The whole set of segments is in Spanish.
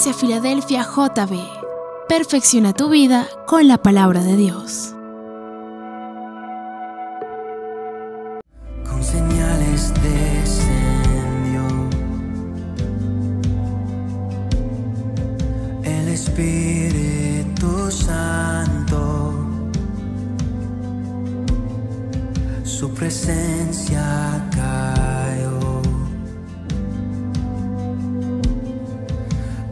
Iglesia Filadelfia JB. Perfecciona tu vida con la palabra de Dios. Con señales descendió el Espíritu Santo, su presencia cayó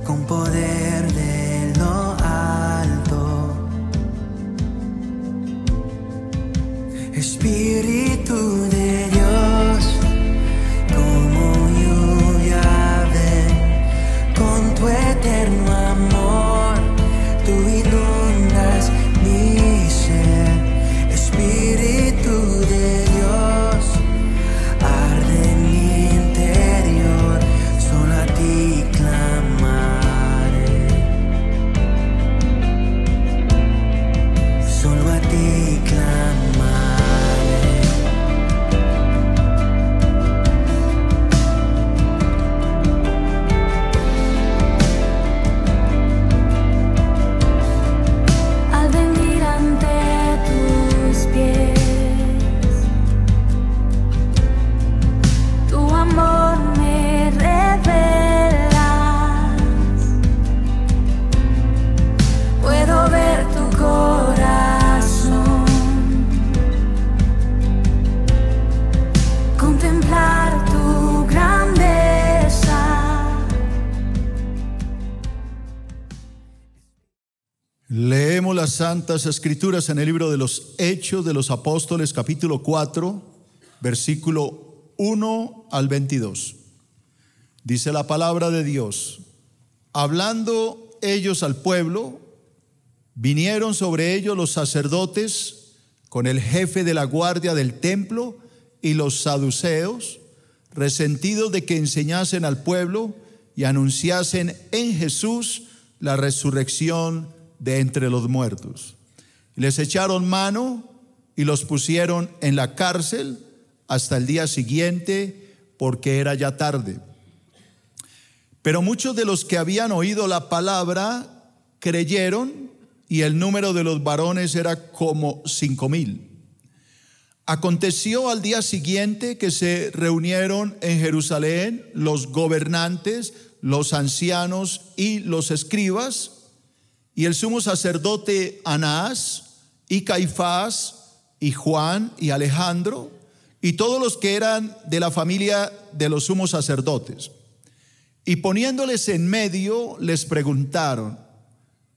con poder de lo alto. Espíritu de Dios, como lluvia ven, con tu eterno amor, tú inundas mi ser. Espíritu de Dios, arde en mi interior, solo a ti clamaré, solo a ti clamaré. Leemos las Santas Escrituras en el libro de los Hechos de los Apóstoles, capítulo 4, versículo 1 al 22. Dice la palabra de Dios: hablando ellos al pueblo, vinieron sobre ellos los sacerdotes con el jefe de la guardia del templo y los saduceos, resentidos de que enseñasen al pueblo y anunciasen en Jesús la resurrección de entre los muertos. Les echaron mano y los pusieron en la cárcel hasta el día siguiente, porque era ya tarde. Pero muchos de los que habían oído la palabra creyeron, y el número de los varones era como 5,000. Aconteció al día siguiente que se reunieron en Jerusalén los gobernantes, los ancianos y los escribas, y el sumo sacerdote Anás, y Caifás, y Juan, y Alejandro, y todos los que eran de la familia de los sumos sacerdotes. Y poniéndoles en medio, les preguntaron: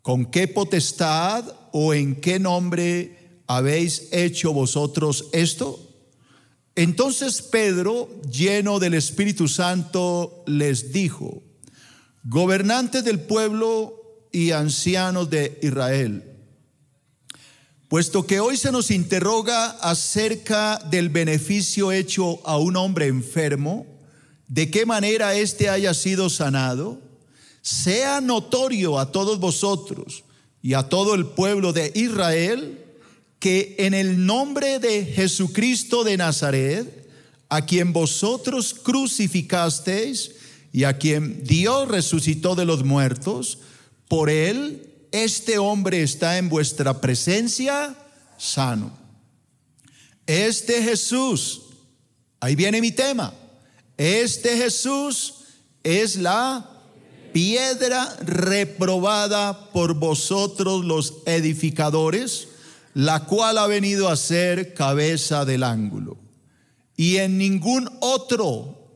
¿con qué potestad o en qué nombre habéis hecho vosotros esto? Entonces Pedro, lleno del Espíritu Santo, les dijo: gobernantes del pueblo y ancianos de Israel, puesto que hoy se nos interroga acerca del beneficio hecho a un hombre enfermo, de qué manera éste haya sido sanado, sea notorio a todos vosotros y a todo el pueblo de Israel que en el nombre de Jesucristo de Nazaret, a quien vosotros crucificasteis y a quien Dios resucitó de los muertos, por él este hombre está en vuestra presencia sano. Este Jesús, ahí viene mi tema, este Jesús es la piedra reprobada por vosotros los edificadores, la cual ha venido a ser cabeza del ángulo. Y en ningún otro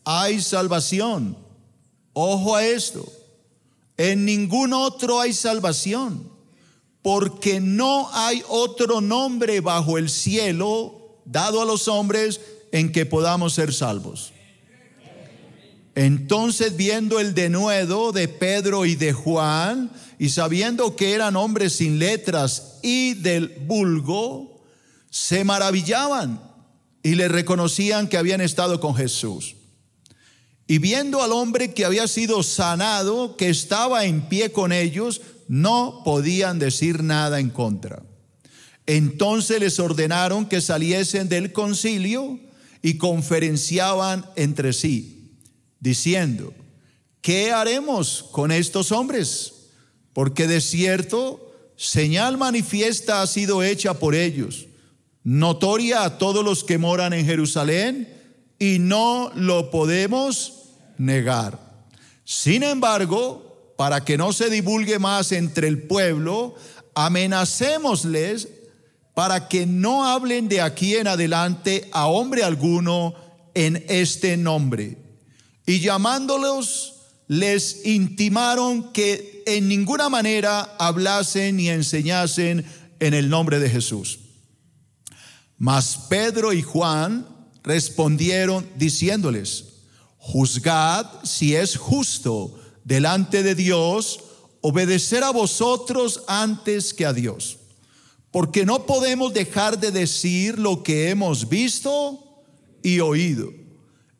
hay salvación. Ojo a esto. En ningún otro hay salvación, porque no hay otro nombre bajo el cielo dado a los hombres en que podamos ser salvos. Entonces, viendo el denuedo de Pedro y de Juan, y sabiendo que eran hombres sin letras y del vulgo, se maravillaban y le reconocían que habían estado con Jesús. Y viendo al hombre que había sido sanado, que estaba en pie con ellos, no podían decir nada en contra. Entonces les ordenaron que saliesen del concilio y conferenciaban entre sí, diciendo: ¿qué haremos con estos hombres? Porque de cierto, señal manifiesta ha sido hecha por ellos, notoria a todos los que moran en Jerusalén, y no lo podemos negar. Sin embargo, para que no se divulgue más entre el pueblo, amenacémosles para que no hablen de aquí en adelante a hombre alguno en este nombre. Y llamándolos, les intimaron que en ninguna manera hablasen ni enseñasen en el nombre de Jesús. Mas Pedro y Juan respondieron diciéndoles: juzgad si es justo delante de Dios obedecer a vosotros antes que a Dios, porque no podemos dejar de decir lo que hemos visto y oído.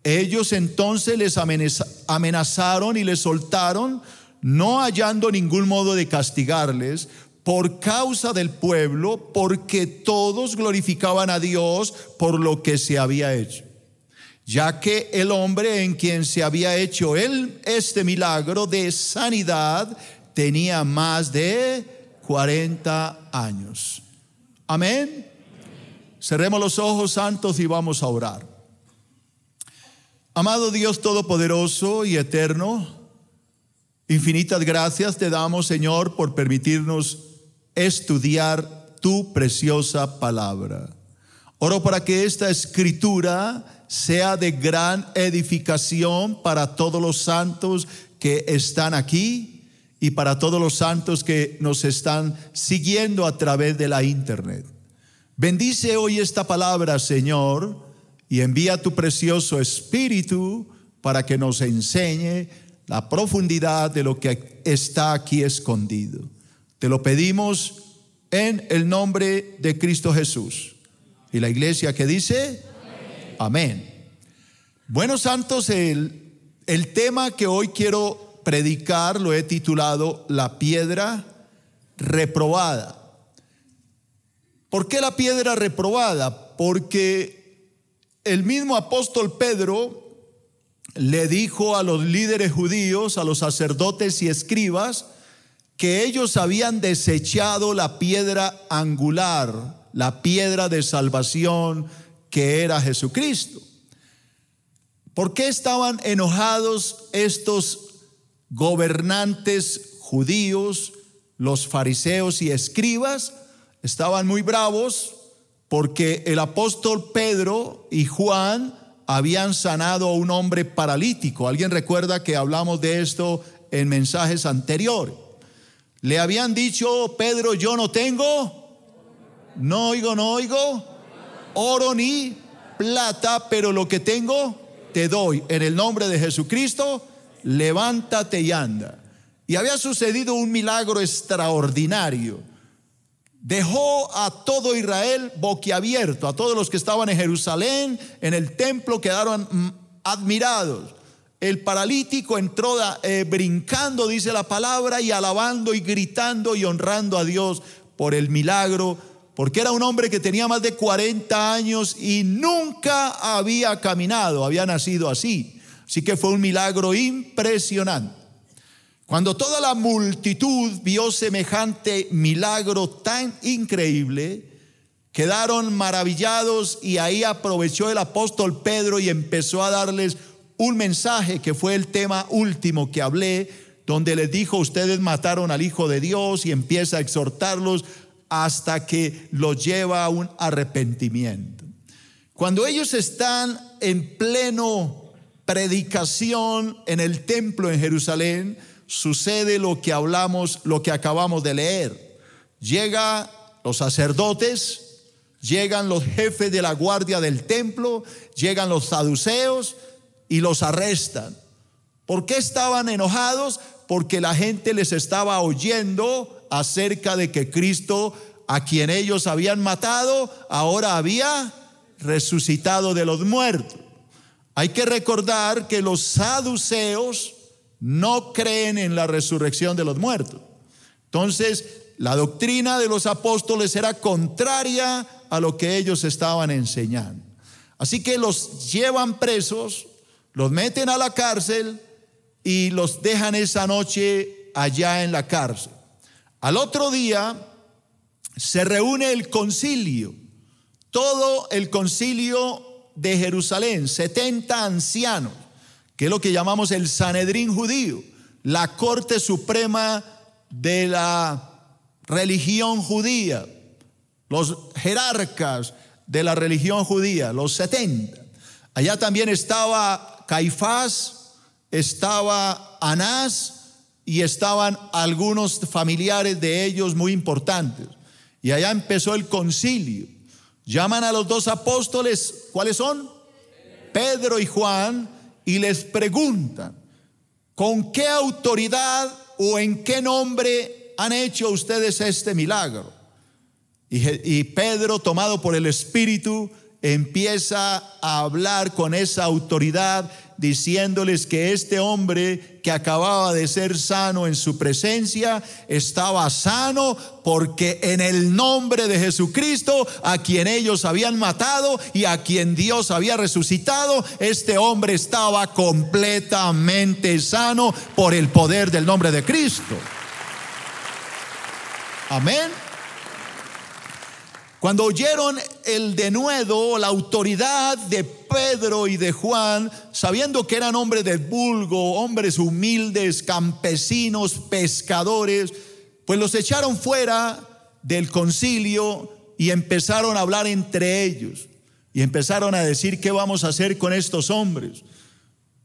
Ellos entonces les amenazaron y les soltaron, no hallando ningún modo de castigarles por causa del pueblo, porque todos glorificaban a Dios por lo que se había hecho, ya que el hombre en quien se había hecho este milagro de sanidad tenía más de 40 años. Amén. Cerremos los ojos, santos, y vamos a orar. Amado Dios todopoderoso y eterno, infinitas gracias te damos, Señor, por permitirnos estudiar tu preciosa palabra. Oro para que esta escritura sea de gran edificación para todos los santos que están aquí y para todos los santos que nos están siguiendo a través de la internet. Bendice hoy esta palabra, Señor, y envía tu precioso Espíritu para que nos enseñe la profundidad de lo que está aquí escondido. Te lo pedimos en el nombre de Cristo Jesús. Y la iglesia que dice: amén. Bueno, santos, el tema que hoy quiero predicar lo he titulado La piedra reprobada. ¿Por qué la piedra reprobada? Porque el mismo apóstol Pedro le dijo a los líderes judíos, a los sacerdotes y escribas, que ellos habían desechado la piedra angular, la piedra de salvación que era Jesucristo. ¿Por qué estaban enojados estos gobernantes judíos, los fariseos y escribas? Estaban muy bravos porque el apóstol Pedro y Juan habían sanado a un hombre paralítico. ¿Alguien recuerda que hablamos de esto en mensajes anteriores? Le habían dicho: Pedro, yo no oigo oro ni plata, pero lo que tengo te doy. En el nombre de Jesucristo, levántate y anda. Y había sucedido un milagro extraordinario. Dejó a todo Israel boquiabierto, a todos los que estaban en Jerusalén, en el templo, quedaron admirados. El paralítico entró brincando, dice la palabra, y alabando y gritando y honrando a Dios por el milagro, porque era un hombre que tenía más de 40 años y nunca había caminado, había nacido así. Así que fue un milagro impresionante. Cuando toda la multitud vio semejante milagro tan increíble, quedaron maravillados, y ahí aprovechó el apóstol Pedro y empezó a darles un mensaje que fue el tema último que hablé, donde les dijo: ustedes mataron al Hijo de Dios, y empieza a exhortarlos hasta que los lleva a un arrepentimiento. Cuando ellos están en pleno predicación en el templo en Jerusalén, sucede lo que acabamos de leer. Llegan los sacerdotes, llegan los jefes de la guardia del templo, llegan los saduceos y los arrestan. ¿Por qué estaban enojados? Porque la gente les estaba oyendo acerca de que Cristo, a quien ellos habían matado, ahora había resucitado de los muertos. Hay que recordar que los saduceos no creen en la resurrección de los muertos. Entonces, la doctrina de los apóstoles era contraria a lo que ellos estaban enseñando. Así que los llevan presos, los meten a la cárcel, y los dejan esa noche allá en la cárcel. Al otro día se reúne el concilio, todo el concilio de Jerusalén, 70 ancianos, que es lo que llamamos el Sanedrín judío, la corte suprema de la religión judía, los jerarcas de la religión judía, los 70. Allá también estaba Caifás, estaba Anás y estaban algunos familiares de ellos muy importantes. Y allá empezó el concilio. Llaman a los dos apóstoles, ¿cuáles son? Pedro y Juan, y les preguntan: ¿con qué autoridad o en qué nombre han hecho ustedes este milagro? Y Pedro, tomado por el Espíritu, empieza a hablar con esa autoridad, diciéndoles que este hombre que acababa de ser sano en su presencia estaba sano porque en el nombre de Jesucristo, a quien ellos habían matado y a quien Dios había resucitado, este hombre estaba completamente sano por el poder del nombre de Cristo. Amén. Cuando oyeron el denuedo, la autoridad de Pedro y de Juan, sabiendo que eran hombres del vulgo, hombres humildes, campesinos, pescadores, pues los echaron fuera del concilio y empezaron a hablar entre ellos. Y empezaron a decir: ¿qué vamos a hacer con estos hombres?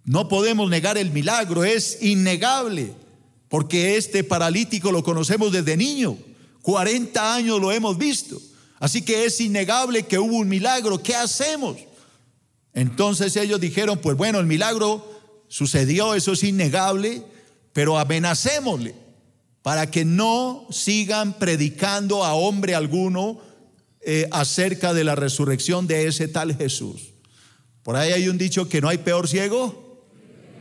No podemos negar el milagro, es innegable, porque este paralítico lo conocemos desde niño, 40 años lo hemos visto. Así que es innegable que hubo un milagro. ¿Qué hacemos? Entonces ellos dijeron: pues bueno, el milagro sucedió, eso es innegable, pero amenacémosle para que no sigan predicando a hombre alguno acerca de la resurrección de ese tal Jesús. Por ahí hay un dicho que no hay peor ciego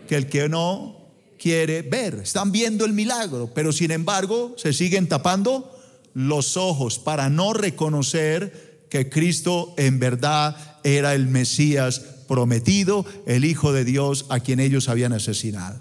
que el que no quiere ver. Están viendo el milagro, pero sin embargo se siguen tapando los ojos para no reconocer que Cristo en verdad era el Mesías prometido, el Hijo de Dios a quien ellos habían asesinado.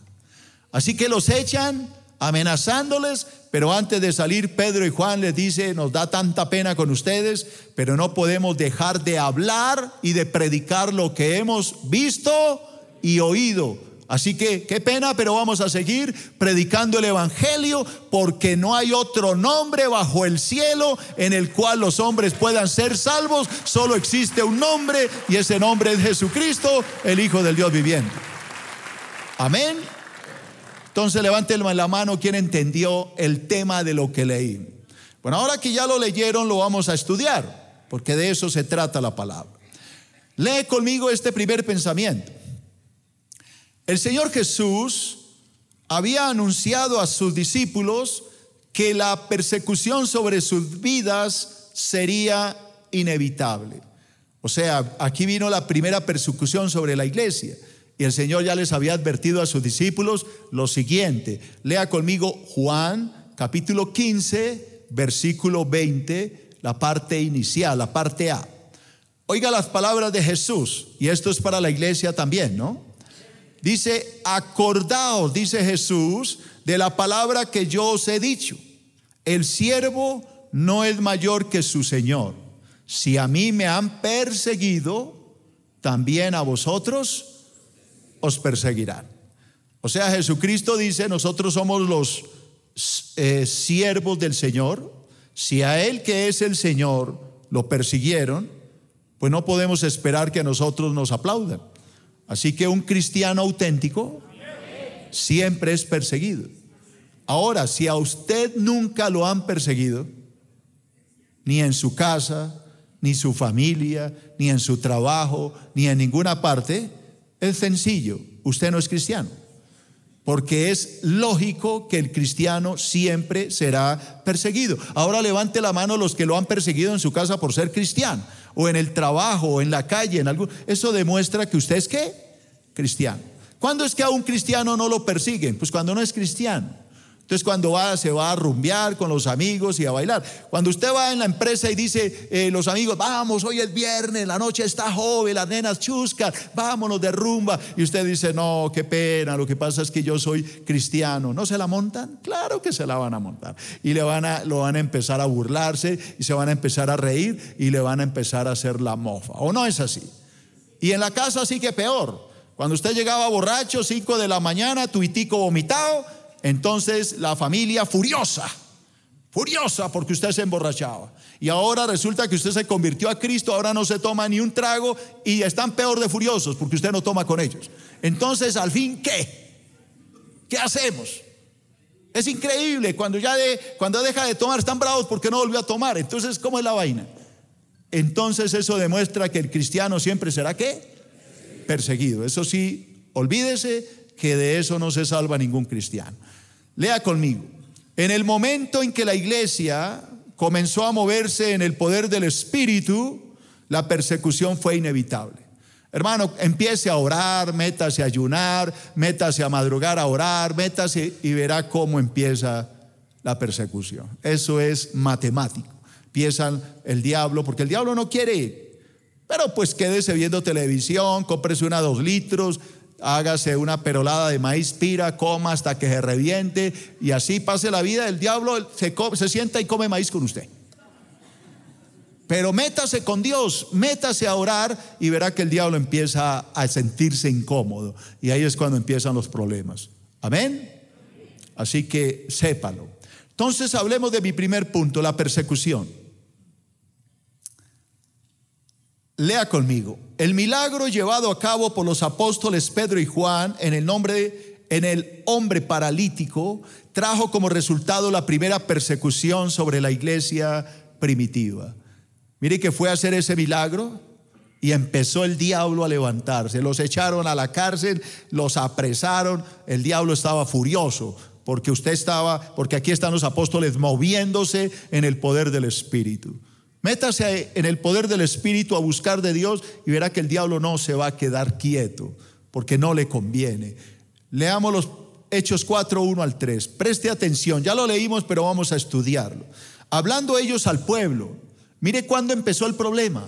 Así que los echan amenazándoles, pero antes de salir Pedro y Juan les dice: nos da tanta pena con ustedes, pero no podemos dejar de hablar y de predicar lo que hemos visto y oído. Así que qué pena, pero vamos a seguir predicando el evangelio, porque no hay otro nombre bajo el cielo en el cual los hombres puedan ser salvos. Solo existe un nombre, y ese nombre es Jesucristo, el Hijo del Dios viviente. Amén. Entonces levanten la mano quien entendió el tema de lo que leí. Bueno, ahora que ya lo leyeron, lo vamos a estudiar, porque de eso se trata la palabra. Lee conmigo este primer pensamiento. El Señor Jesús había anunciado a sus discípulos que la persecución sobre sus vidas sería inevitable. O sea, aquí vino la primera persecución sobre la iglesia, y el Señor ya les había advertido a sus discípulos lo siguiente. Lea conmigo Juan capítulo 15, versículo 20, la parte inicial, la parte A. Oiga las palabras de Jesús, y esto es para la iglesia también, ¿no? Dice: acordaos, dice Jesús, de la palabra que yo os he dicho. El siervo no es mayor que su Señor. Si a mí me han perseguido, también a vosotros os perseguirán. O sea, Jesucristo dice: nosotros somos los siervos del Señor. Si a Él, que es el Señor, lo persiguieron, pues no podemos esperar que a nosotros nos aplaudan. Así que un cristiano auténtico siempre es perseguido. Ahora, si a usted nunca lo han perseguido, ni en su casa, ni su familia, ni en su trabajo, ni en ninguna parte, es sencillo: usted no es cristiano. Porque es lógico que el cristiano siempre será perseguido. Ahora levante la mano los que lo han perseguido en su casa por ser cristiano, o en el trabajo, o en la calle, en algo. Eso demuestra que usted es ¿qué? Cristiano. ¿Cuándo es que a un cristiano no lo persiguen? Pues cuando no es cristiano. Entonces cuando se va a rumbear con los amigos y a bailar. Cuando usted va en la empresa y dice, los amigos, vamos, hoy es viernes, la noche está joven, las nenas chuscan, vámonos de rumba. Y usted dice, no, qué pena, lo que pasa es que yo soy cristiano. ¿No se la montan? Claro que se la van a montar. Y lo van a empezar a burlarse y se van a empezar a reír y le van a empezar a hacer la mofa. ¿O no es así? Y en la casa sí que peor. Cuando usted llegaba borracho, 5 de la mañana, tuitico vomitado, entonces la familia furiosa porque usted se emborrachaba. Y ahora resulta que usted se convirtió a Cristo, ahora no se toma ni un trago y están peor de furiosos porque usted no toma con ellos. Entonces, al fin, ¿qué hacemos? Es increíble, cuando deja de tomar están bravos porque no volvió a tomar. Entonces, ¿cómo es la vaina? Entonces eso demuestra que el cristiano siempre será ¿qué? Perseguido. Eso sí, olvídese que de eso no se salva ningún cristiano. Lea conmigo. En el momento en que la iglesia comenzó a moverse en el poder del Espíritu, la persecución fue inevitable. Hermano, empiece a orar, métase a ayunar, métase a madrugar a orar, métase y verá cómo empieza la persecución. Eso es matemático. Empiezan el diablo, porque el diablo no quiere ir. Pero pues quédese viendo televisión, cómprese una 2 litros, hágase una perolada de maíz pira, coma hasta que se reviente y así pase la vida. El diablo se sienta y come maíz con usted. Pero métase con Dios, métase a orar y verá que el diablo empieza a sentirse incómodo. Y ahí es cuando empiezan los problemas. Amén. Así que sépalo. Entonces hablemos de mi primer punto, la persecución. Lea conmigo. El milagro llevado a cabo por los apóstoles Pedro y Juan en el hombre paralítico trajo como resultado la primera persecución sobre la iglesia primitiva. Mire que fue a hacer ese milagro y empezó el diablo a levantarse. Los echaron a la cárcel, los apresaron. El diablo estaba furioso porque aquí están los apóstoles moviéndose en el poder del Espíritu. Métase en el poder del Espíritu a buscar de Dios y verá que el diablo no se va a quedar quieto porque no le conviene. Leamos los Hechos 4, 1 al 3. Preste atención, ya lo leímos, pero vamos a estudiarlo. Hablando ellos al pueblo, mire cuándo empezó el problema.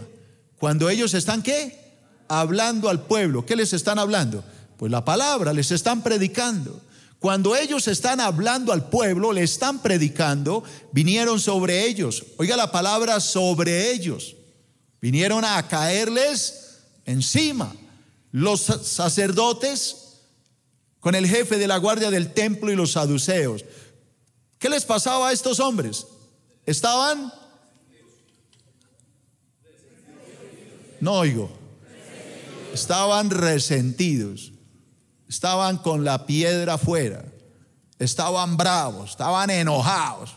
Cuando ellos están ¿qué? Hablando al pueblo. ¿Qué les están hablando? Pues la palabra, les están predicando. Cuando ellos están hablando al pueblo, le están predicando, vinieron sobre ellos. Oiga la palabra sobre ellos. Vinieron a caerles encima. Los sacerdotes con el jefe de la guardia del templo y los saduceos. ¿Qué les pasaba a estos hombres? Estaban resentidos. Estaban con la piedra afuera, estaban bravos, estaban enojados.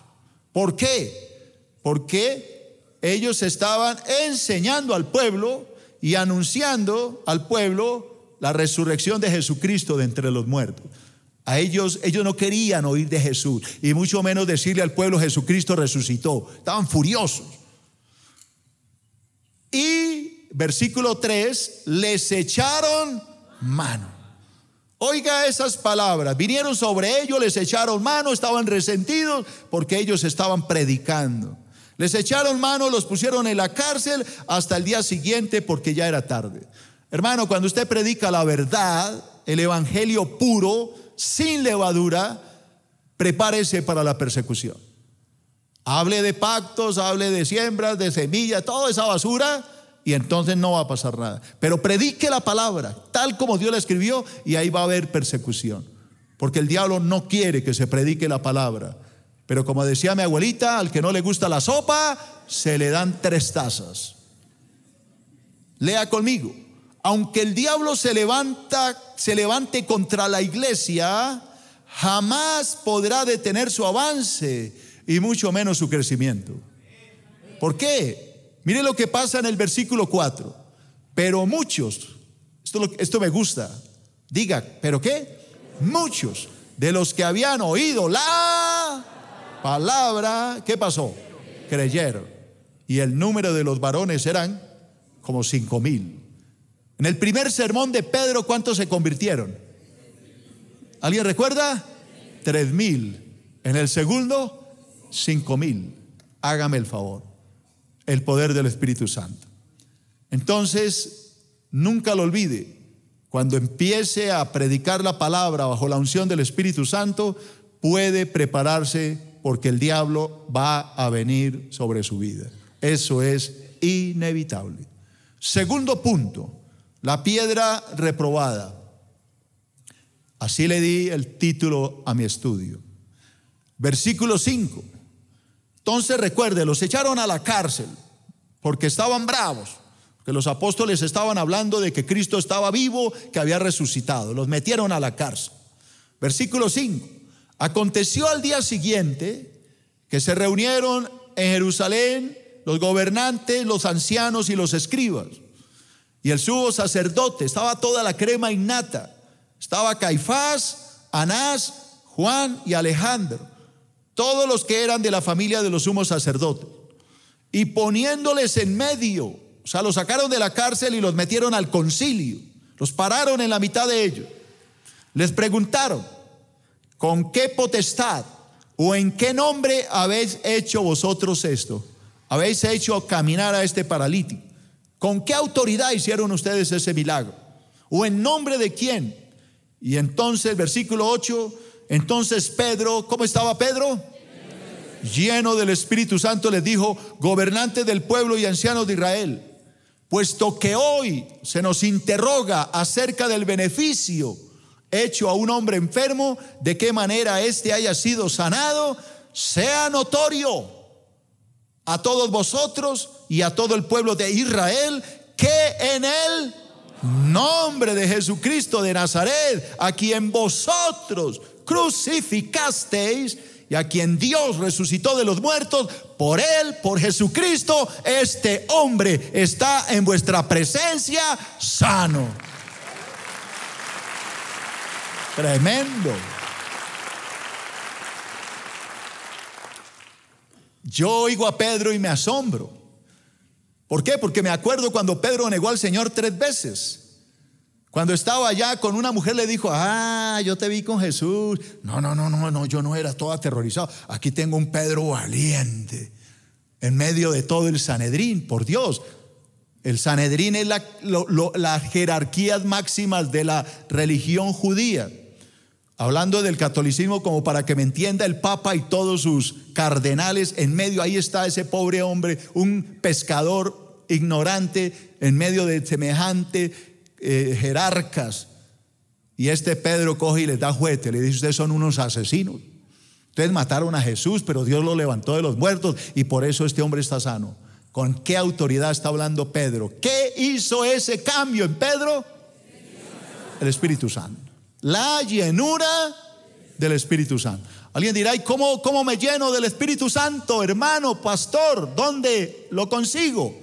¿Por qué? Porque ellos estaban enseñando al pueblo y anunciando al pueblo la resurrección de Jesucristo de entre los muertos. A ellos no querían oír de Jesús y mucho menos decirle al pueblo Jesucristo resucitó. Estaban furiosos. Y versículo 3, les echaron mano. Oiga esas palabras, vinieron sobre ellos, les echaron mano, estaban resentidos porque ellos estaban predicando. Les echaron mano, los pusieron en la cárcel hasta el día siguiente porque ya era tarde. Hermano, cuando usted predica la verdad, el evangelio puro, sin levadura, prepárese para la persecución. Hable de pactos, hable de siembras, de semillas, toda esa basura, y entonces no va a pasar nada. Pero predique la palabra tal como Dios la escribió y ahí va a haber persecución. Porque el diablo no quiere que se predique la palabra. Pero como decía mi abuelita, al que no le gusta la sopa, se le dan 3 tazas. Lea conmigo. Aunque el diablo se levante contra la iglesia, jamás podrá detener su avance y mucho menos su crecimiento. ¿Por qué? Mire lo que pasa en el versículo 4. Pero muchos, esto me gusta, diga, ¿pero qué? Muchos de los que habían oído la palabra, ¿qué pasó? Creyeron. Y el número de los varones eran como 5,000. En el primer sermón de Pedro, ¿cuántos se convirtieron? ¿Alguien recuerda? 3,000. En el segundo, 5,000. Hágame el favor. El poder del Espíritu Santo. Entonces, nunca lo olvide. Cuando empiece a predicar la palabra bajo la unción del Espíritu Santo, puede prepararse porque el diablo va a venir sobre su vida. Eso es inevitable. Segundo punto, la piedra reprobada. Así le di el título a mi estudio. Versículo 5. Entonces recuerde, los echaron a la cárcel porque estaban bravos, que los apóstoles estaban hablando de que Cristo estaba vivo, que había resucitado. Los metieron a la cárcel. Versículo 5. Aconteció al día siguiente que se reunieron en Jerusalén los gobernantes, los ancianos y los escribas y el sumo sacerdote. Estaba toda la crema innata. Estaba Caifás, Anás, Juan y Alejandro, todos los que eran de la familia de los sumos sacerdotes. Y poniéndoles en medio, o sea, los sacaron de la cárcel y los metieron al concilio, los pararon en la mitad de ellos. Les preguntaron: ¿con qué potestad o en qué nombre habéis hecho vosotros esto? Habéis hecho caminar a este paralítico. ¿Con qué autoridad hicieron ustedes ese milagro? ¿O en nombre de quién? Y entonces, versículo 8, entonces Pedro, ¿cómo estaba Pedro? Lleno del Espíritu Santo, les dijo: gobernantes del pueblo y ancianos de Israel, puesto que hoy se nos interroga acerca del beneficio hecho a un hombre enfermo, de qué manera éste haya sido sanado, sea notorio a todos vosotros y a todo el pueblo de Israel que en el nombre de Jesucristo de Nazaret, a quien vosotros crucificasteis y a quien Dios resucitó de los muertos, por él, por Jesucristo, este hombre está en vuestra presencia sano. Tremendo. Yo oigo a Pedro y me asombro. ¿Por qué? Porque me acuerdo cuando Pedro negó al Señor 3 veces. Cuando estaba allá con una mujer, le dijo: yo te vi con Jesús. No, yo no era todo aterrorizado. Aquí tengo un Pedro valiente en medio de todo el Sanedrín. Por Dios, el Sanedrín es las jerarquías máximas de la religión judía. Hablando del catolicismo, como para que me entienda, el Papa y todos sus cardenales en medio. Ahí está ese pobre hombre, un pescador ignorante en medio de semejante jerarcas. Y este Pedro coge y les da juguete, le dice: ustedes son unos asesinos, ustedes mataron a Jesús, pero Dios lo levantó de los muertos y por eso este hombre está sano. ¿Con qué autoridad está hablando Pedro? ¿Qué hizo ese cambio en Pedro? El Espíritu Santo. La llenura del Espíritu Santo. Alguien dirá: ¿y cómo me lleno del Espíritu Santo, hermano, pastor? ¿Dónde lo consigo?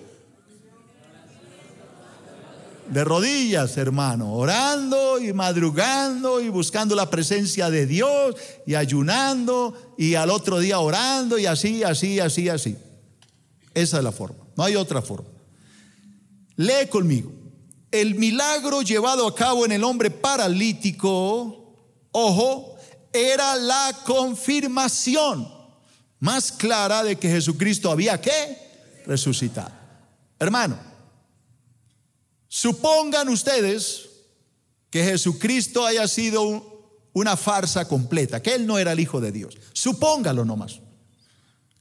De rodillas, hermano, orando y madrugando y buscando la presencia de Dios y ayunando y al otro día orando y así. Esa es la forma, no hay otra forma. Lee conmigo. El milagro llevado a cabo en el hombre paralítico, ojo, era la confirmación más clara de que Jesucristo había resucitado. Hermano, supongan ustedes que Jesucristo haya sido una farsa completa, que Él no era el Hijo de Dios. Supóngalo nomás.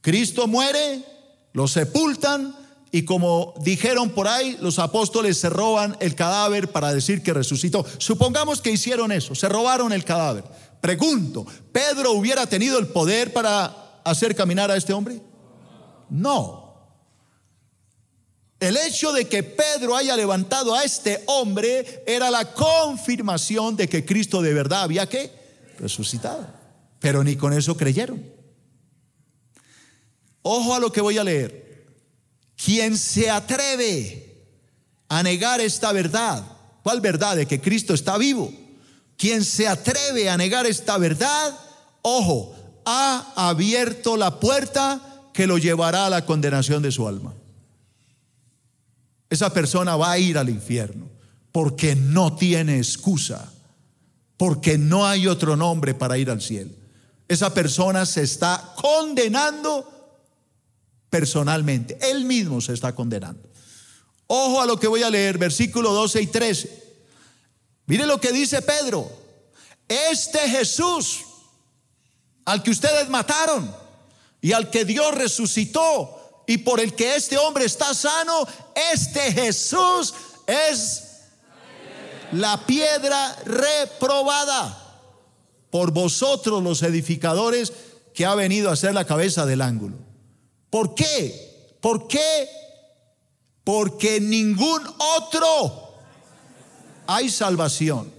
Cristo muere, lo sepultan y, como dijeron por ahí, los apóstoles se roban el cadáver para decir que resucitó. Supongamos que hicieron eso, se robaron el cadáver. Pregunto, ¿Pedro hubiera tenido el poder para hacer caminar a este hombre? No. El hecho de que Pedro haya levantado a este hombre era la confirmación de que Cristo de verdad había resucitado. Pero ni con eso creyeron. Ojo a lo que voy a leer. Quien se atreve a negar esta verdad, ¿cuál verdad? De que Cristo está vivo. Quien se atreve a negar esta verdad, ojo, ha abierto la puerta que lo llevará a la condenación de su alma. Esa persona va a ir al infierno porque no tiene excusa, porque no hay otro nombre para ir al cielo. esa persona se está condenando personalmente. Él mismo se está condenando. Ojo a lo que voy a leer, versículos 12 y 13. Mire lo que dice Pedro. Este Jesús, al que ustedes mataron y al que Dios resucitó y por el que este hombre está sano, este Jesús es la piedra reprobada por vosotros los edificadores, que ha venido a ser la cabeza del ángulo. ¿Por qué? ¿Por qué? Porque en ningún otro hay salvación.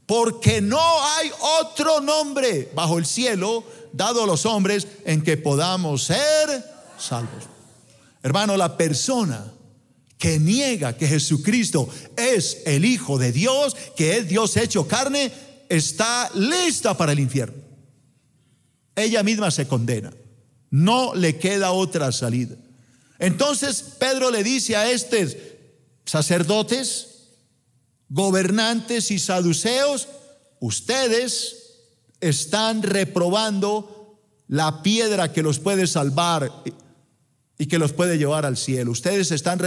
Porque no hay otro nombre bajo el cielo dado a los hombres en que podamos ser salvos. Hermano, la persona que niega que Jesucristo es el Hijo de Dios, que es Dios hecho carne, está lista para el infierno. Ella misma se condena. No le queda otra salida. Entonces Pedro le dice a estos sacerdotes, gobernantes y saduceos: ustedes están reprobando la piedra que los puede salvar y que los puede llevar al cielo. Ustedes están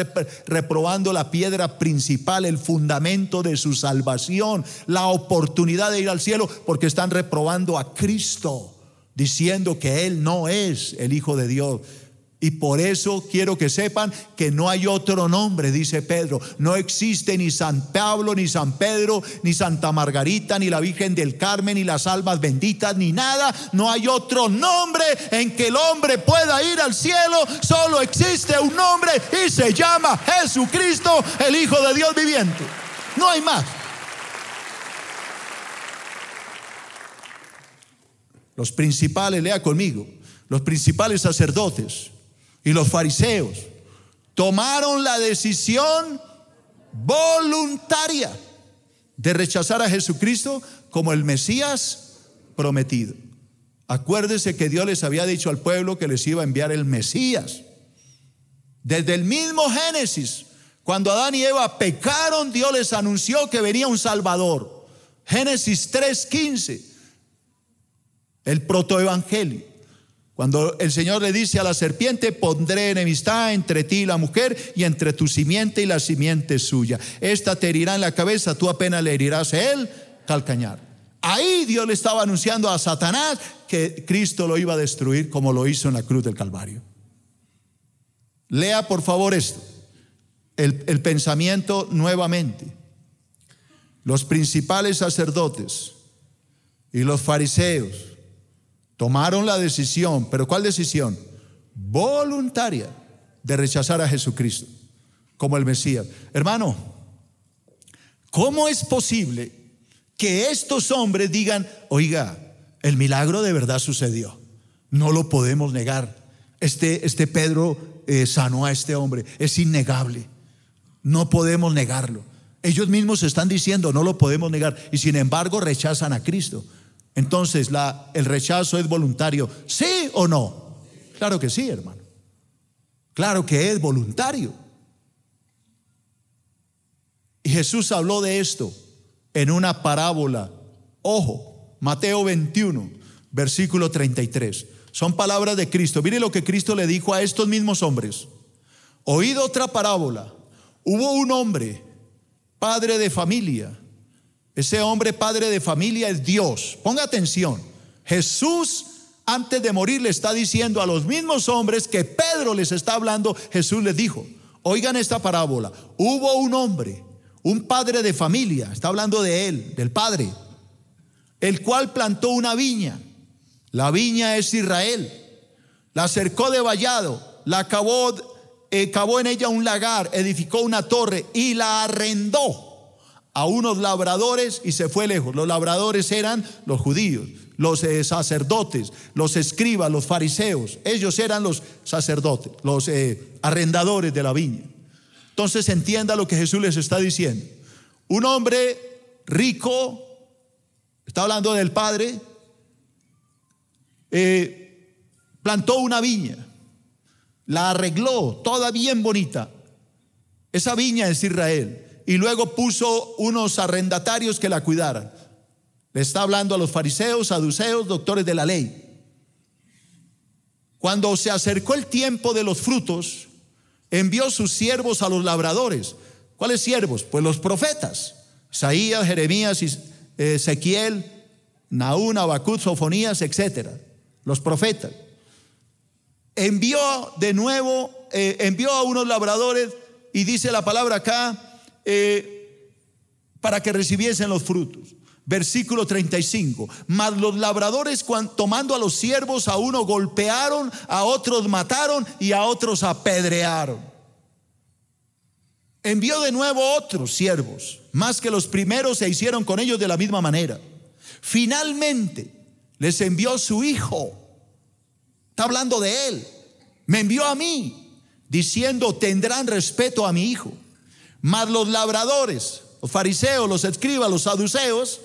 reprobando la piedra principal, el fundamento de su salvación, la oportunidad de ir al cielo, porque están reprobando a Cristo, diciendo que Él no es el Hijo de Dios. Y por eso quiero que sepan que no hay otro nombre, dice Pedro. No existe ni San Pablo, ni San Pedro, ni Santa Margarita, ni la Virgen del Carmen, ni las almas benditas, ni nada. No hay otro nombre en que el hombre pueda ir al cielo. Solo existe un nombre y se llama Jesucristo, el Hijo de Dios viviente. No hay más. Los principales, lea conmigo, los principales sacerdotes y los fariseos tomaron la decisión voluntaria de rechazar a Jesucristo como el Mesías prometido. Acuérdese que Dios les había dicho al pueblo que les iba a enviar el Mesías. Desde el mismo Génesis, cuando Adán y Eva pecaron, Dios les anunció que venía un Salvador. Génesis 3:15, el protoevangelio. Cuando el Señor le dice a la serpiente: pondré enemistad entre ti y la mujer, y entre tu simiente y la simiente suya. Esta te herirá en la cabeza, tú apenas le herirás el calcañar. Ahí Dios le estaba anunciando a Satanás que Cristo lo iba a destruir, como lo hizo en la cruz del Calvario. Lea por favor esto, el pensamiento nuevamente. Los principales sacerdotes y los fariseos tomaron la decisión, pero ¿cuál decisión? Voluntaria, de rechazar a Jesucristo como el Mesías. Hermano, ¿cómo es posible que estos hombres digan: oiga, el milagro de verdad sucedió, no lo podemos negar, este Pedro sanó a este hombre, es innegable, no podemos negarlo? Ellos mismos están diciendo: no lo podemos negar, y sin embargo rechazan a Cristo. Entonces, el rechazo es voluntario, ¿sí o no? Claro que sí, hermano. Claro que es voluntario. Y Jesús habló de esto en una parábola. Ojo, Mateo 21, versículo 33. Son palabras de Cristo. Mire lo que Cristo le dijo a estos mismos hombres. Oíd otra parábola. Hubo un hombre, padre de familia. Ese hombre padre de familia es Dios. Ponga atención. Jesús, antes de morir, le está diciendo a los mismos hombres que Pedro les está hablando. Jesús les dijo: oigan esta parábola. Hubo un hombre, un padre de familia, está hablando de él, del padre, el cual plantó una viña. La viña es Israel. La cercó de vallado, la cavó en ella un lagar, edificó una torre y la arrendó a unos labradores y se fue lejos. Los labradores eran los judíos, los sacerdotes, los escribas, los fariseos. Ellos eran los sacerdotes, los arrendadores de la viña. Entonces entienda lo que Jesús les está diciendo. Un hombre rico, está hablando del padre, plantó una viña, la arregló toda bien bonita. Esa viña es Israel. Y luego puso unos arrendatarios que la cuidaran. Le está hablando a los fariseos, saduceos, doctores de la ley. cuando se acercó el tiempo de los frutos, envió sus siervos a los labradores. ¿Cuáles siervos? Pues los profetas, Isaías, Jeremías, Ezequiel, Nahum, Habacuc, Sofonías, etcétera. Los profetas. Envió de nuevo, envió a unos labradores, y dice la palabra acá, para que recibiesen los frutos. Versículo 35. Mas los labradores, tomando a los siervos, a uno golpearon, a otros mataron y a otros apedrearon. Envió de nuevo otros siervos, más que los primeros, se hicieron con ellos de la misma manera. Finalmente les envió su hijo. Está hablando de él. Me envió a mí, diciendo: tendrán respeto a mi hijo. Mas los labradores, los fariseos, los escribas, los saduceos,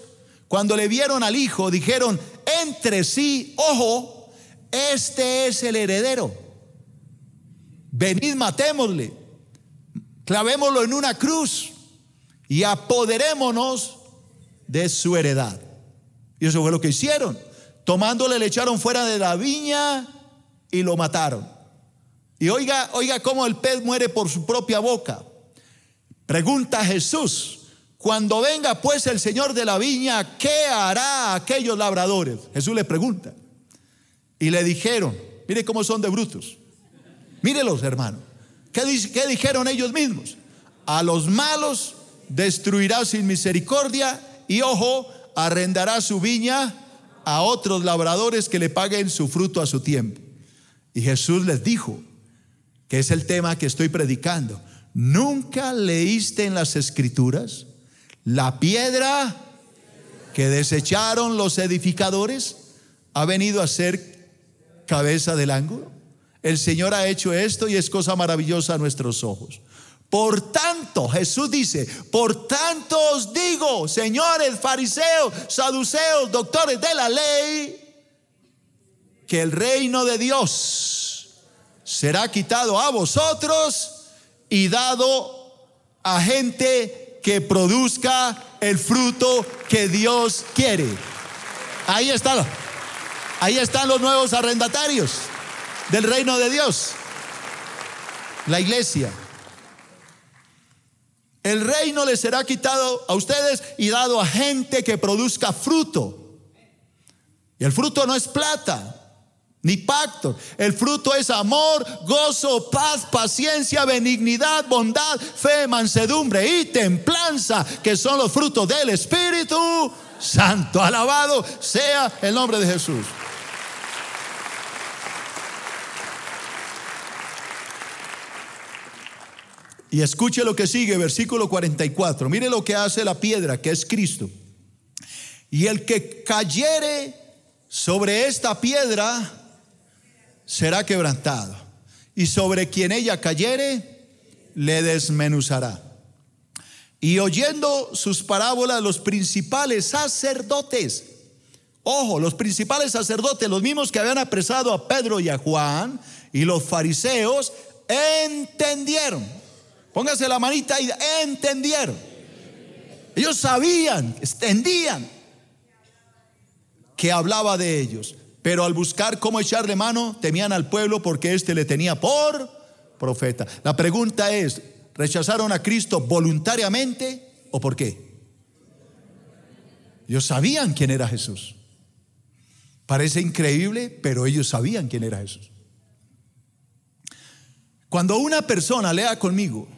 cuando le vieron al hijo, dijeron entre sí: ojo, este es el heredero. Venid, matémosle, clavémoslo en una cruz y apoderémonos de su heredad. Y eso fue lo que hicieron. Tomándole, le echaron fuera de la viña y lo mataron. Y oiga cómo el pez muere por su propia boca. Pregunta Jesús: cuando venga pues el Señor de la viña, ¿qué hará a aquellos labradores? Jesús les pregunta. Y le dijeron, mire cómo son de brutos. Mírelos, hermano. ¿Qué dijeron ellos mismos? A los malos destruirá sin misericordia, y ojo, arrendará su viña a otros labradores que le paguen su fruto a su tiempo. Y Jesús les dijo, que es el tema que estoy predicando: ¿nunca leíste en las Escrituras la piedra que desecharon los edificadores ha venido a ser cabeza del ángulo? El Señor ha hecho esto y es cosa maravillosa a nuestros ojos. Por tanto, Jesús dice: por tanto os digo, señores fariseos, saduceos, doctores de la ley, que el reino de Dios será quitado a vosotros y dado a gente que produzca el fruto que Dios quiere. Ahí están los nuevos arrendatarios del reino de Dios, la iglesia. El reino les será quitado a ustedes y dado a gente que produzca fruto. Y el fruto no es plata ni pacto. El fruto es amor, gozo, paz, paciencia, benignidad, bondad, fe, mansedumbre y templanza, que son los frutos del Espíritu Santo. Alabado sea el nombre de Jesús. Y escuche lo que sigue, versículo 44. Mire lo que hace la piedra, que es Cristo. Y el que cayere sobre esta piedra será quebrantado, y sobre quien ella cayere le desmenuzará. Y oyendo sus parábolas, los principales sacerdotes, ojo, los principales sacerdotes, los mismos que habían apresado a Pedro y a Juan, y los fariseos, entendieron. Póngase la manita y entendieron. Ellos sabían, entendían que hablaba de ellos, pero al buscar cómo echarle mano, temían al pueblo, porque éste le tenía por profeta. La pregunta es: ¿rechazaron a Cristo voluntariamente o por qué? Ellos sabían quién era Jesús. Parece increíble, pero ellos sabían quién era Jesús. Cuando una persona, lea conmigo,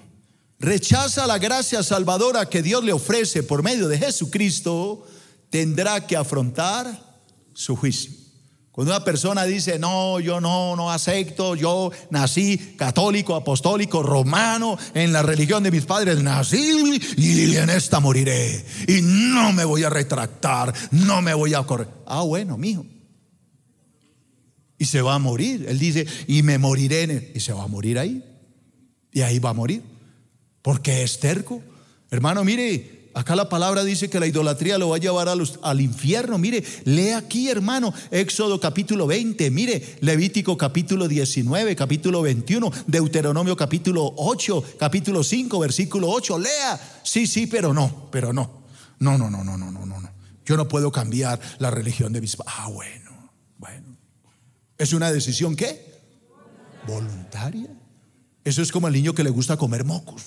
rechaza la gracia salvadora que Dios le ofrece por medio de Jesucristo, tendrá que afrontar su juicio. Cuando una persona dice: no, yo no acepto, yo nací católico, apostólico, romano, en la religión de mis padres nací y en esta moriré, y no me voy a retractar, no me voy a correr. Ah, bueno, mijo. Y se va a morir. Él dice: y me moriré, y se va a morir ahí. Y ahí va a morir, porque es terco. Hermano, mire, acá la palabra dice que la idolatría lo va a llevar al infierno. Mire, lee aquí, hermano, Éxodo capítulo 20, mire, Levítico capítulo 19, capítulo 21, Deuteronomio capítulo 8, capítulo 5, versículo 8. Lea. Sí, pero no. No. Yo no puedo cambiar la religión de mis padres. Ah, bueno. Es una decisión ¿qué? Voluntaria. Eso es como el niño que le gusta comer mocos.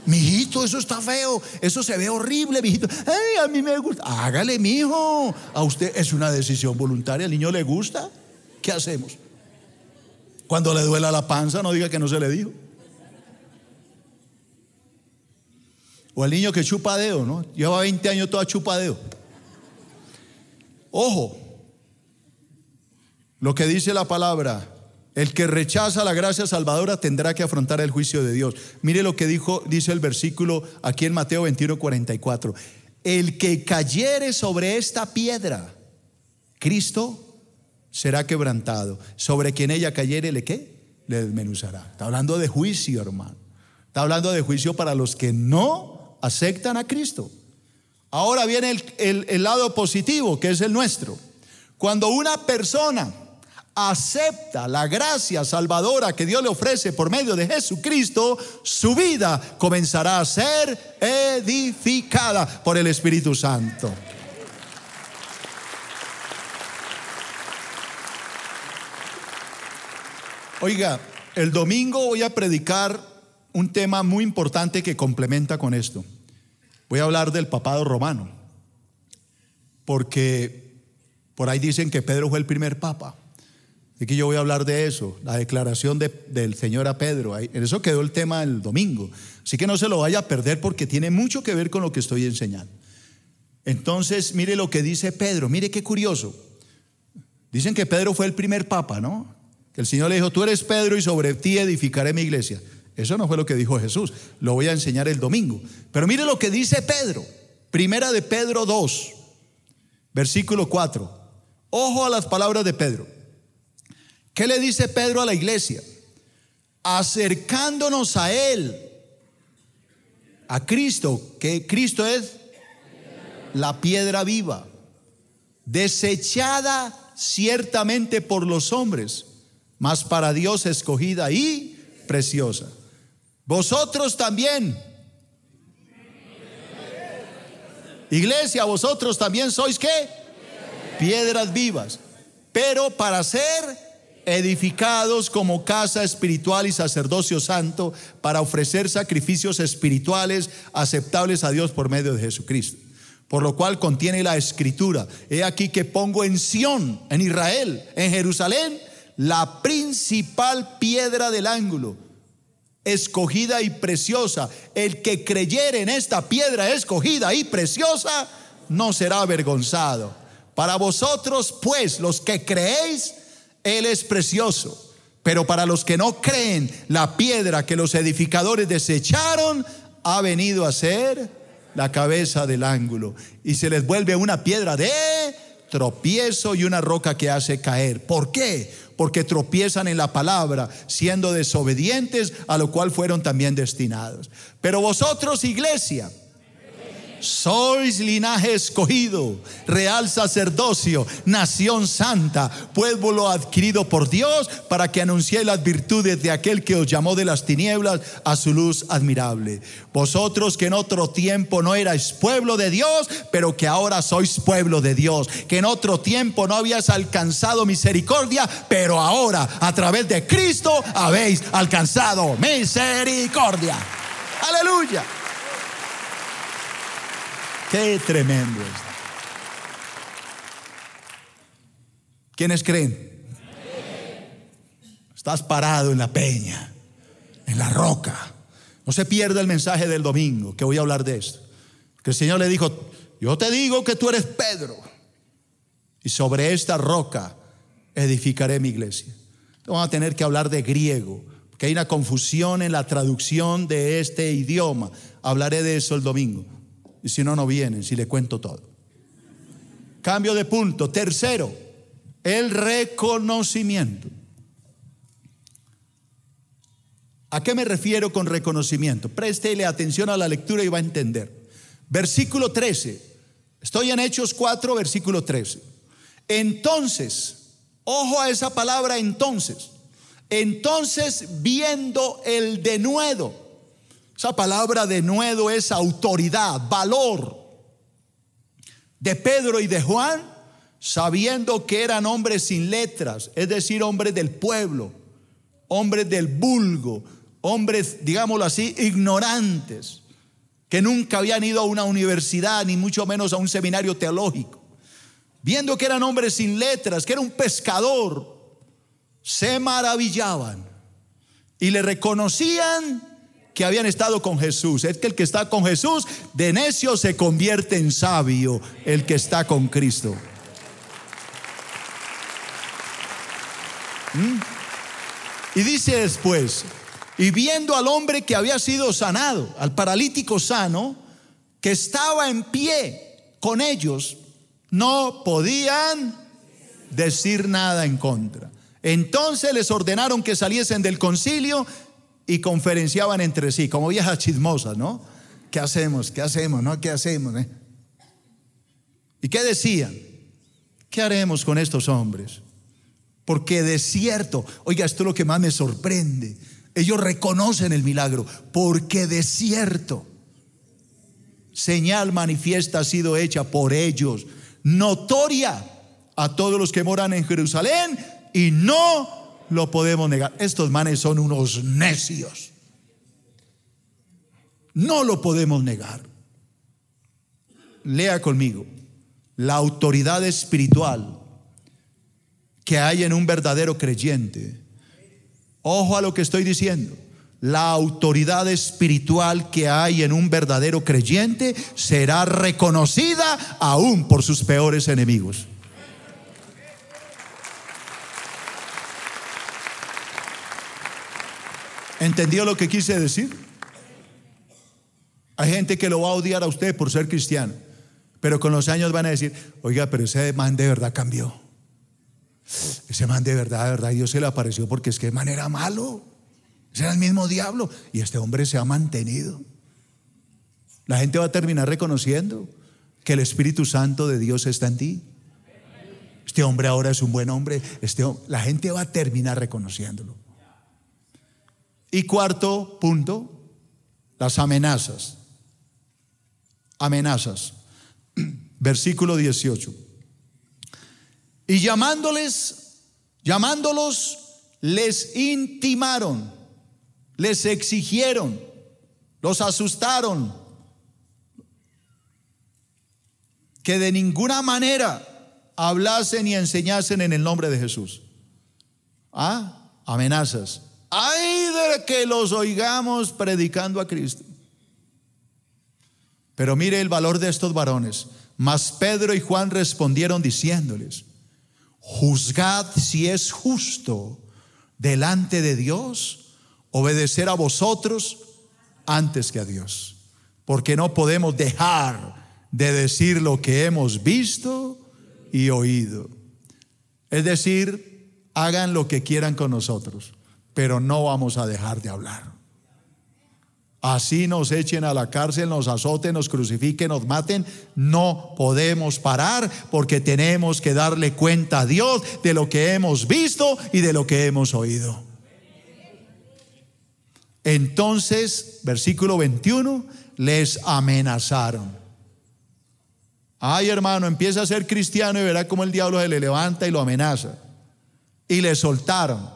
Mijito, eso está feo, eso se ve horrible, mijito. Ay, a mí me gusta. Hágale, mijo. A usted es una decisión voluntaria. ¿Al niño le gusta? ¿Qué hacemos? Cuando le duela la panza, no diga que no se le dijo. O el niño que chupa dedo, ¿no? Lleva 20 años toda chupa dedo. Ojo, lo que dice la palabra: el que rechaza la gracia salvadora tendrá que afrontar el juicio de Dios. Mire lo que dice el versículo aquí en Mateo 21:44. El que cayere sobre esta piedra, Cristo será quebrantado. Sobre quien ella cayere, ¿le qué? Le desmenuzará. Está hablando de juicio, hermano. Está hablando de juicio para los que no aceptan a Cristo. Ahora viene el lado positivo, que es el nuestro. Cuando una persona acepta la gracia salvadora que Dios le ofrece por medio de Jesucristo, su vida comenzará a ser edificada por el Espíritu Santo. Oiga, el domingo voy a predicar un tema muy importante que complementa con esto. Voy a hablar del papado romano, porque por ahí dicen que Pedro fue el primer papa. Así que yo voy a hablar de eso, la declaración del Señor a Pedro. En eso quedó el tema del domingo. Así que no se lo vaya a perder, porque tiene mucho que ver con lo que estoy enseñando. Entonces, mire lo que dice Pedro. Mire qué curioso. Dicen que Pedro fue el primer papa, ¿no? Que el Señor le dijo: tú eres Pedro y sobre ti edificaré mi iglesia. Eso no fue lo que dijo Jesús. Lo voy a enseñar el domingo. Pero mire lo que dice Pedro. Primera de Pedro 2, versículo 4. Ojo a las palabras de Pedro. ¿Qué le dice Pedro a la iglesia? Acercándonos a Él, a Cristo, que Cristo es la piedra viva, desechada ciertamente por los hombres, mas para Dios escogida y preciosa. Vosotros también, iglesia, vosotros también sois ¿qué? Piedras vivas, pero para ser edificados como casa espiritual y sacerdocio santo, para ofrecer sacrificios espirituales aceptables a Dios por medio de Jesucristo. Por lo cual contiene la escritura: he aquí que pongo en Sión, en Israel, en Jerusalén, la principal piedra del ángulo, escogida y preciosa. El que creyere en esta piedra escogida y preciosa no será avergonzado. Para vosotros pues, los que creéis, Él es precioso. Pero para los que no creen, la piedra que los edificadores desecharon ha venido a ser la cabeza del ángulo, y se les vuelve una piedra de tropiezo y una roca que hace caer. ¿Por qué? Porque tropiezan en la palabra, siendo desobedientes, a lo cual fueron también destinados. Pero vosotros, iglesia, sois linaje escogido, real sacerdocio, nación santa, pueblo adquirido por Dios, para que anunciéis las virtudes de aquel que os llamó de las tinieblas a su luz admirable. Vosotros que en otro tiempo no erais pueblo de Dios, pero que ahora sois pueblo de Dios. Que en otro tiempo no habíais alcanzado misericordia, pero ahora a través de Cristo habéis alcanzado misericordia. Aleluya. Qué tremendo es. ¿Quiénes creen? Estás parado en la peña, en la roca. No se pierda el mensaje del domingo, que voy a hablar de esto. Que el Señor le dijo: yo te digo que tú eres Pedro, y sobre esta roca edificaré mi iglesia. Vamos a tener que hablar de griego, porque hay una confusión en la traducción de este idioma. Hablaré de eso el domingo. Y si no, no vienen, si le cuento todo. Cambio de punto. Tercero, el reconocimiento. ¿A qué me refiero con reconocimiento? Préstele atención a la lectura y va a entender. Versículo 13. Estoy en Hechos 4, versículo 13. Entonces, ojo a esa palabra entonces. Entonces, viendo el denuedo. Esa palabra denuedo es autoridad, valor de Pedro y de Juan, sabiendo que eran hombres sin letras, es decir, hombres del pueblo, hombres del vulgo, hombres, digámoslo así, ignorantes, que nunca habían ido a una universidad, ni mucho menos a un seminario teológico. Viendo que eran hombres sin letras, que era un pescador, se maravillaban y le reconocían que habían estado con Jesús. Es que el que está con Jesús, de necio se convierte en sabio, el que está con Cristo. Y dice después, y viendo al hombre que había sido sanado, al paralítico sano, que estaba en pie con ellos, no podían decir nada en contra. Entonces les ordenaron que saliesen del concilio y conferenciaban entre sí, como viejas chismosas, ¿no? ¿Qué hacemos? ¿Qué hacemos? ¿No? ¿Qué hacemos? ¿Y qué decían? ¿Qué haremos con estos hombres? Porque de cierto, oiga, esto es lo que más me sorprende, ellos reconocen el milagro, porque de cierto señal manifiesta ha sido hecha por ellos, notoria a todos los que moran en Jerusalén, y no lo podemos negar. Estos manes son unos necios, no lo podemos negar. Lea conmigo: la autoridad espiritual que hay en un verdadero creyente. Ojo a lo que estoy diciendo. La autoridad espiritual que hay en un verdadero creyente será reconocida aún por sus peores enemigos. ¿Entendió lo que quise decir? Hay gente que lo va a odiar a usted por ser cristiano, pero con los años van a decir: oiga, pero ese man de verdad cambió. Ese man de verdad Dios se le apareció, porque es que el man era malo, ese era el mismo diablo, y este hombre se ha mantenido. La gente va a terminar reconociendo que el Espíritu Santo de Dios está en ti. Este hombre ahora es un buen hombre. La gente va a terminar reconociéndolo. Y cuarto punto, las amenazas. Amenazas. Versículo 18. Y llamándolos, les intimaron, les exigieron, los asustaron, que de ninguna manera hablasen y enseñasen en el nombre de Jesús. Amenazas. Ay de que los oigamos predicando a Cristo. Pero mire el valor de estos varones. Mas Pedro y Juan respondieron diciéndoles: juzgad si es justo delante de Dios obedecer a vosotros antes que a Dios, porque no podemos dejar de decir lo que hemos visto y oído. Es decir, hagan lo que quieran con nosotros, pero no vamos a dejar de hablar. Así nos echen a la cárcel, nos azoten, nos crucifiquen, nos maten, no podemos parar, porque tenemos que darle cuenta a Dios de lo que hemos visto y de lo que hemos oído. Entonces, versículo 21, les amenazaron. Ay, hermano, empieza a ser cristiano y verá cómo el diablo se le levanta y lo amenaza. Y le soltaron,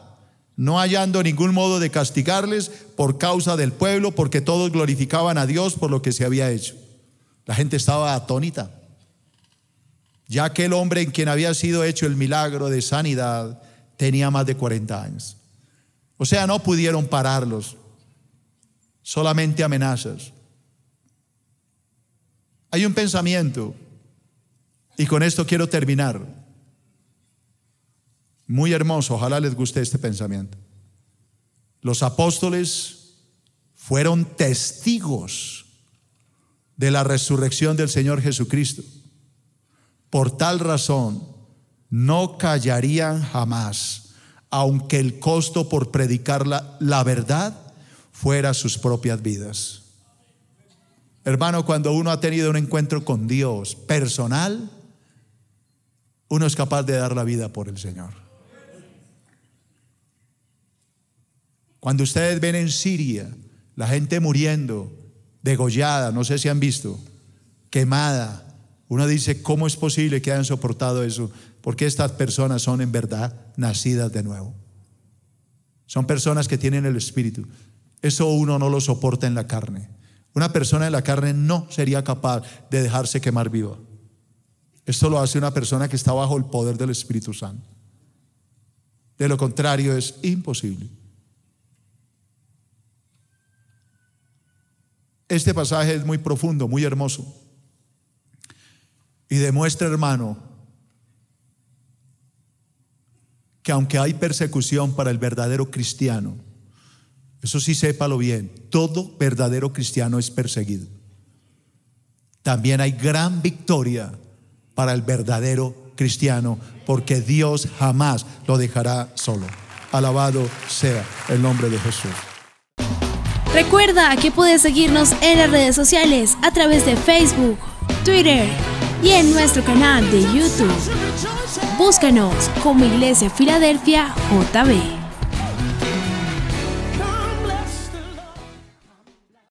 no hallando ningún modo de castigarles por causa del pueblo, porque todos glorificaban a Dios por lo que se había hecho. La gente estaba atónita, ya que el hombre en quien había sido hecho el milagro de sanidad tenía más de 40 años. O sea, no pudieron pararlos, solamente amenazas. Hay un pensamiento, y con esto quiero terminar, muy hermoso, ojalá les guste este pensamiento. Los apóstoles fueron testigos de la resurrección del Señor Jesucristo. Por tal razón, no callarían jamás, aunque el costo por predicar la verdad fuera sus propias vidas. Hermano, cuando uno ha tenido un encuentro con Dios personal, uno es capaz de dar la vida por el Señor. Cuando ustedes ven en Siria la gente muriendo, degollada, no sé si han visto, quemada, Uno dice, ¿cómo es posible que hayan soportado eso? Porque estas personas son en verdad nacidas de nuevo. Son personas que tienen el Espíritu. Eso uno no lo soporta en la carne. Una persona en la carne no sería capaz de dejarse quemar viva. Esto lo hace una persona que está bajo el poder del Espíritu Santo. De lo contrario es imposible. Este pasaje es muy profundo, muy hermoso. Y demuestra, hermano, que aunque hay persecución para el verdadero cristiano, eso sí sépalo bien, todo verdadero cristiano es perseguido. También hay gran victoria para el verdadero cristiano, porque Dios jamás lo dejará solo. Alabado sea el nombre de Jesús. Recuerda que puedes seguirnos en las redes sociales a través de Facebook, Twitter y en nuestro canal de YouTube. Búscanos como Iglesia Filadelfia JB.